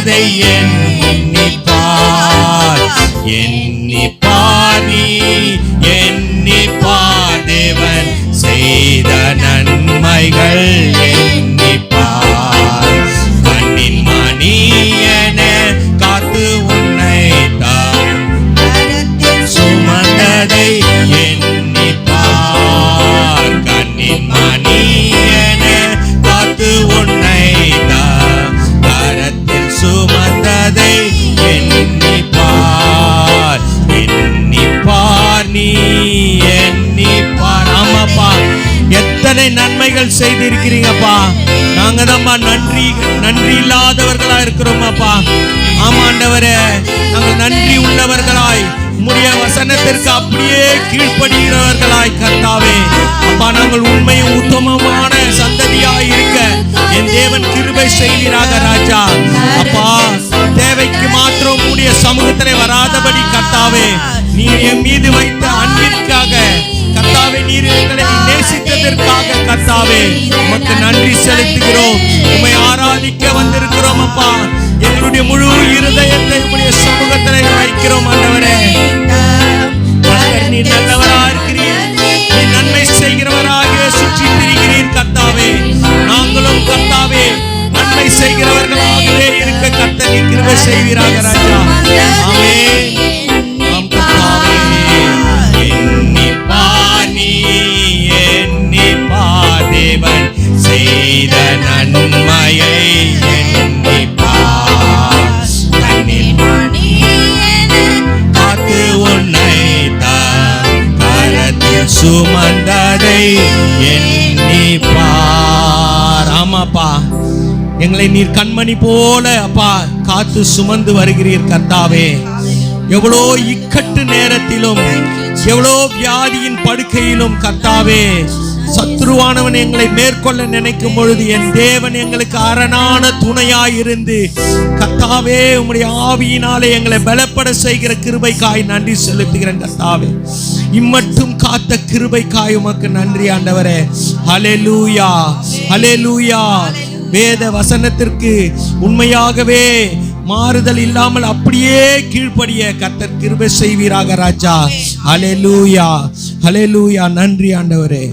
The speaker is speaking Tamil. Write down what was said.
சுமந்ததை எண்ணிப்பார், எண்ணிப்பார் நீ எண்ணிப்பார். தேவன் செய்த நன்மைகள் எண்ணிப்பார். கண்ணின் மணி என காத்து உன்னை தான் சுமந்ததை எண்ணிப்பார். கண்ணின் மணி என காத்து உன்னை தான் கரத்தில் சுமந்ததை எண்ணிப்பார், எண்ணிப்பார் நீ எண்ணிப்பார். ஆமாப்பா, எத்தனை நன்மைகள் செய்திருக்கிறீங்கப்பா. நாங்க தான்ப்பா நன்றி இல்லாதவர்களா இருக்கிறோமாப்பா. ஆமாண்டவரே, நாங்கள் நன்றி உள்ளவர்களாய் உம்முடைய வசனத்திற்கு அப்படியே கீழ்ப்படுகிறவர்களாய் கர்த்தாவே அப்பா, நாங்கள் உண்மையும் உத்தமமான சந்ததியாய் இருக்க என் தேவன் கிருபை செய்வீராக ராஜா. அப்பா, தேவைக்கு மாத்திரம் உம்முடைய சமூகத்திலே வராதபடி கர்த்தாவே, நீர் என் மீது வைத்த அன்பிற்காக கர்த்தாவே, நீர் எங்களை நேசித்ததற்காக கர்த்தாவே உமக்கு நன்றி செலுத்துகிறோம். உம்மை ஆராதிக்க வந்திருக்கிறோம் அப்பா. எங்களுடைய முழு இருதயத்தை உம்முடைய சமூகத்திலே வைக்கிறோம் ஆண்டவரே. நீ நல்லவரா இருக்கிறீர், நீ நன்மை செய்கிறவராக சுற்றி திரிகிறீர் கர்த்தாவே. நாங்களும் கர்த்தாவே நன்மை செய்கிறவர்களாகவே இருக்க கர்த்தர் நீ கிருபை செய்வீராக ராஜா. ஆமென். ஆம் கர்த்தாவே, எண்ணிப்பார் நீ எண்ணிப்பார். தேவன் செய்த நன்மையை எண்ணிப்பார். கண்ணில் மணி காத்து உன்னை கரத்தில் சுமந்ததை எண்ணிப்பார். ஆமாப்பா, எங்களை நீர் கண்மணி போல அப்பா காத்து சுமந்து வருகிறீர் கர்த்தாவே. எவ்வளோ இக்கட்டு நேரத்திலும், எவ்வளோ வியாதியின் படுக்கையிலும் கர்த்தாவே, சத்ருவானவன் எங்களை மேற்கொள்ள நினைக்கும் பொழுது என் தேவன் எங்களுக்கு அரணான துணையாய் இருந்து கர்த்தாவே உம்முடைய ஆவியினாலே எங்களை பலப்பட செய்கிற கிருபைக்காய் நன்றி செலுத்துகிறேன் கர்த்தாவே. இம்மட்டும் காத்த கிருபைக்காய் உமக்கு நன்றி ஆண்டவரே. ஹல்லேலூயா, ஹல்லேலூயா. வேத வசனத்திற்கு உண்மையாகவே மாறுதல் இல்லாமல் அப்படியே கீழ்ப்படிய கர்த்தர் கிருபை செய்வீராக ராஜா. ஹல்லேலூயா, ஹல்லேலூயா. நன்றி ஆண்டவரே.